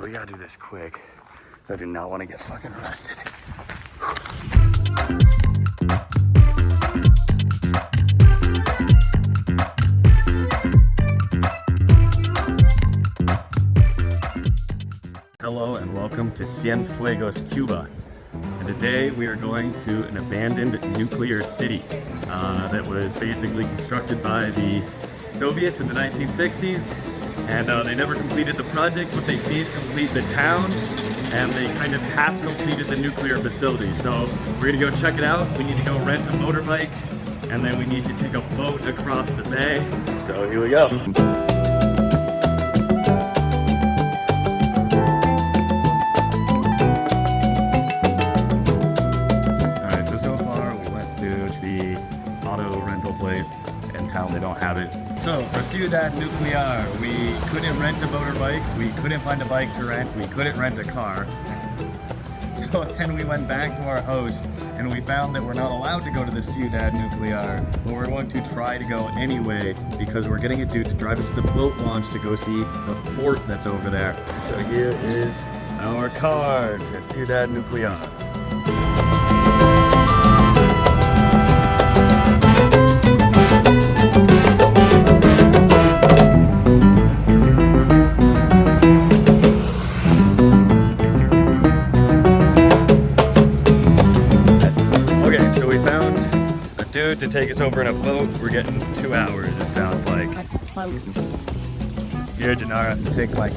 we gotta do this quick. I do not want to get fucking arrested. Hello and welcome to Cienfuegos, Cuba. And today we are going to an abandoned nuclear city that was basically constructed by the Soviets in the 1960s. And they never completed the project, but they did complete the town, and they kind of half completed the nuclear facility. So we're gonna go check it out. We need to go rent a motorbike, and then we need to take a boat across the bay. So here we go. Alright, so far we went to the auto rental place in town. They don't have it. So for Ciudad Nuclear, we couldn't rent a motorbike, we couldn't find a bike to rent, we couldn't rent a car. So then we went back to our host and we found that we're not allowed to go to the Ciudad Nuclear, but we're going to try to go anyway because we're getting a dude to drive us to the boat launch to go see the fort that's over there. So here is our car to Ciudad Nuclear. To take us over in a boat. We're getting 2 hours, it sounds like. Here, Denara, take like.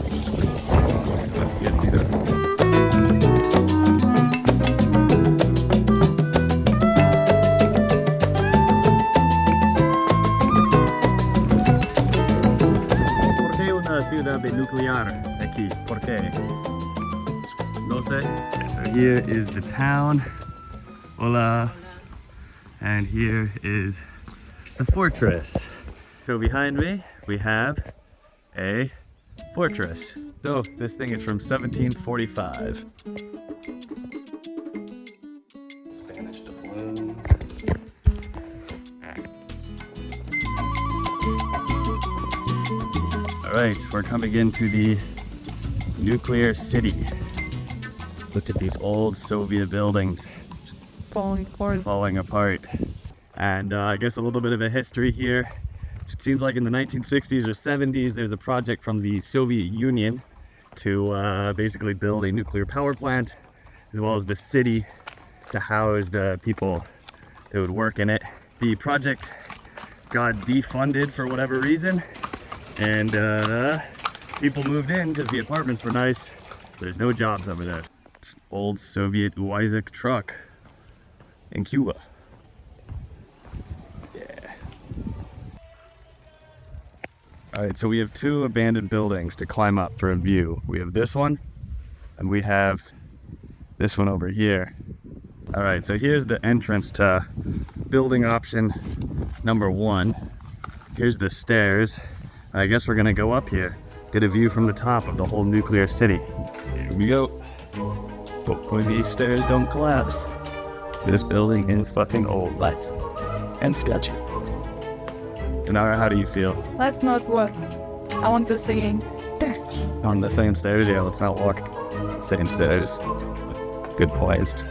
¿Por qué una ciudad nuclear aquí? ¿Por qué? No sé. So here is the town. Hola. And here is the fortress. So behind me, we have a fortress. So this thing is from 1745. Spanish doubloons. All right, we're coming into the nuclear city. Look at these old Soviet buildings. Falling apart. And I guess a little bit of a history here. It seems like in the 1960s or 70s there's a project from the Soviet Union to basically build a nuclear power plant as well as the city to house the people that would work in it. The project got defunded for whatever reason, and people moved in because the apartments were nice. There's no jobs over there. It's old Soviet Isaac truck in Cuba. Yeah. Alright, so we have two abandoned buildings to climb up for a view. We have this one, and we have this one over here. Alright, so here's the entrance to building option number 1. Here's the stairs. I guess we're gonna go up here, get a view from the top of the whole nuclear city. Here we go. Hopefully these stairs don't collapse. This building is fucking old, light and sketchy. Denara, how do you feel? Let's not walk. I want to sing. On the same stairs? Yeah, let's not walk. Same stairs. Good poised.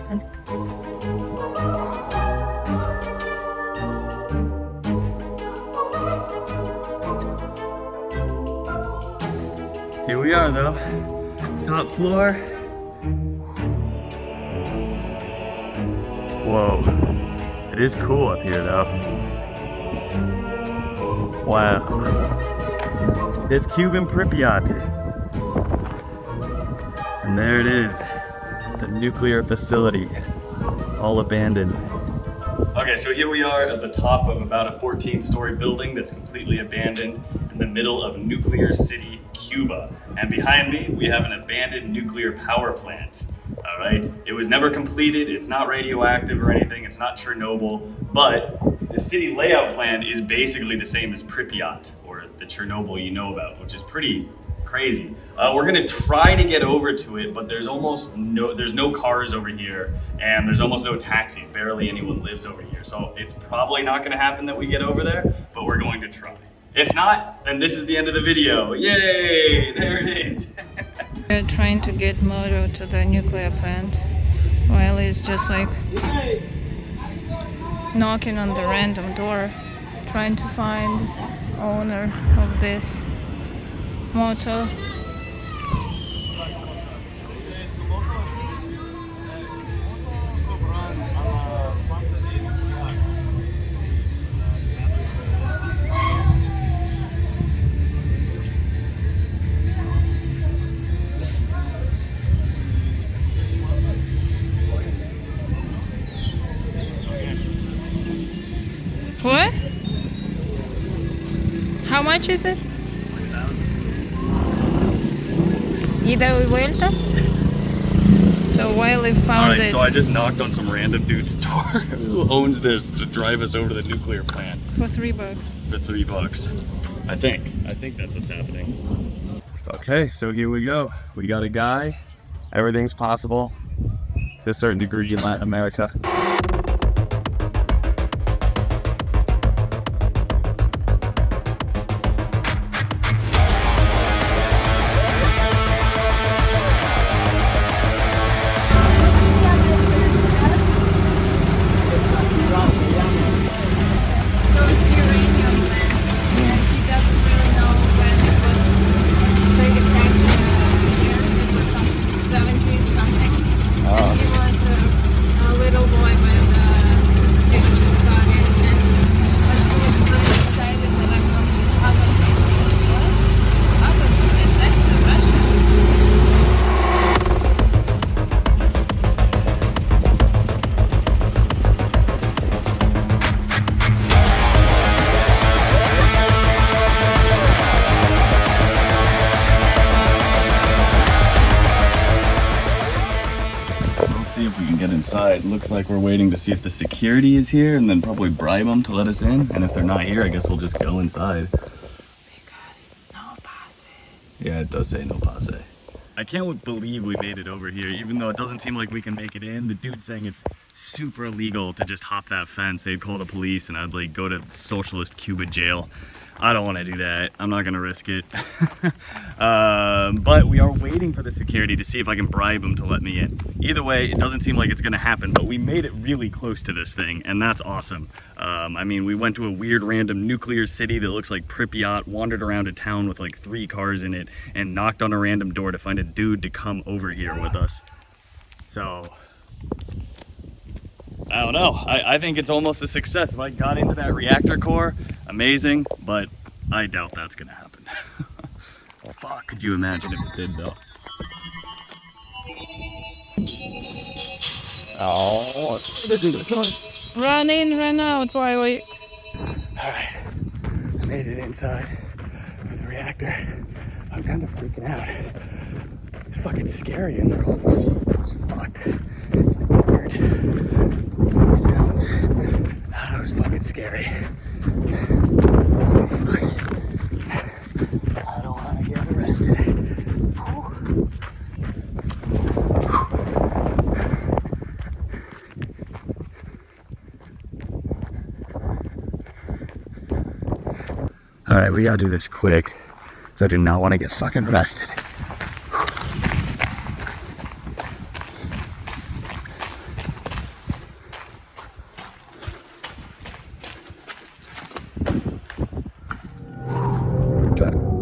Here we are though. Top floor. Whoa, it is cool up here though. Wow. It's Cuban Pripyat. And there it is, the nuclear facility, all abandoned. Okay, so here we are at the top of about a 14-story building that's completely abandoned in the middle of nuclear city, Cuba. And behind me, we have an abandoned nuclear power plant. All right, it was never completed, it's not radioactive or anything, it's not Chernobyl, but the city layout plan is basically the same as Pripyat, or the Chernobyl you know about, which is pretty crazy. We're gonna try to get over to it, but there's no cars over here, and there's almost no taxis, barely anyone lives over here. So it's probably not gonna happen that we get over there, but we're going to try. If not, then this is the end of the video. Yay, there it is. We're trying to get motor to the nuclear plant while he's just like knocking on the random door, trying to find owner of this motor. What? How much is it? Ida y vuelta? So while they found Alright, it... so I just knocked on some random dude's door who owns this to drive us over to the nuclear plant. For $3. For $3. I think that's what's happening. Okay, so here we go. We got a guy. Everything's possible to a certain degree in Latin America. See if we can get inside. Looks like we're waiting to see if the security is here and then probably bribe them to let us in. And if they're not here, I guess we'll just go inside. Because no pase. Yeah, it does say no pase. I can't believe we made it over here, even though it doesn't seem like we can make it in. The dude's saying it's super illegal to just hop that fence. They'd call the police and I'd like go to socialist Cuba jail. I don't want to do that. I'm not going to risk it. But we are waiting for the security to see if I can bribe them to let me in. Either way, it doesn't seem like it's going to happen, but we made it really close to this thing, and that's awesome. I mean, we went to a weird random nuclear city that looks like Pripyat, wandered around a town with like 3 cars in it, and knocked on a random door to find a dude to come over here with us. So... I don't know. I think it's almost a success. If I got into that reactor core, amazing, but I doubt that's gonna happen. Fuck, could you imagine if it did though? Oh, Run in, run out while we... Alright, I made it inside of the reactor. I'm kind of freaking out. It's fucking scary in there. It's fucked. Weird. Sounds. That was fucking scary. I don't want to get arrested. Alright, we gotta do this quick. Because I do not want to get fucking arrested.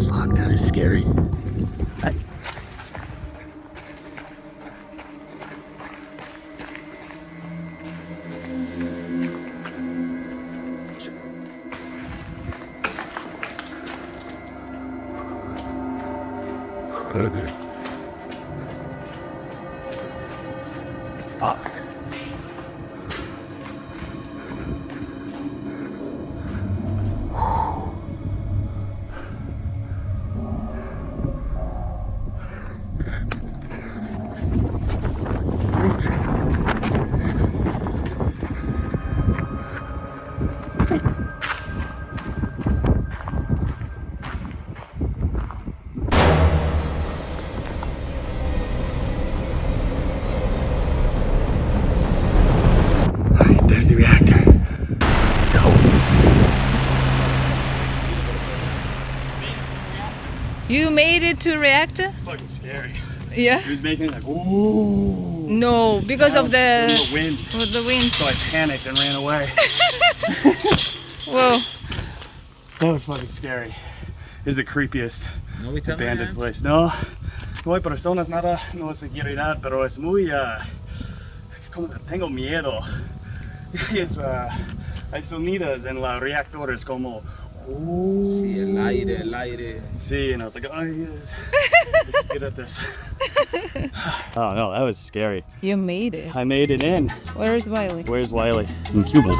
Fuck, that is scary. Fuck. There's the reactor. Go. You made it to reactor? Fucking scary. Yeah. It was making like, ooh. No, because of sound the, from the wind. with the wind. So I panicked and ran away. Whoa. That was fucking scary. This is the creepiest abandoned place. No, no hay personas, nada, no es seguridad, pero es muy, como tengo miedo. Es, hay sonidos en los reactores como, Sí, el aire. sí, and I was like, oh yes, let's get at this. Oh no, that was scary. You made it. I made it in. Where's Wiley? Where's Wiley? In Cuba.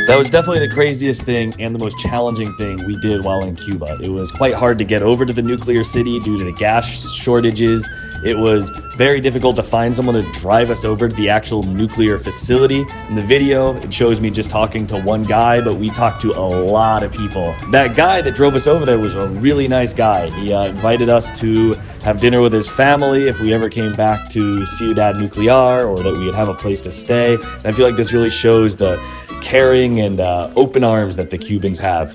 That was definitely the craziest thing and the most challenging thing we did while in Cuba. It was quite hard to get over to the nuclear city due to the gas shortages. It was very difficult to find someone to drive us over to the actual nuclear facility. In the video, it shows me just talking to one guy, but we talked to a lot of people. That guy that drove us over there was a really nice guy. He invited us to have dinner with his family if we ever came back to Ciudad Nuclear, or that we would have a place to stay. And I feel like this really shows the caring and open arms that the Cubans have.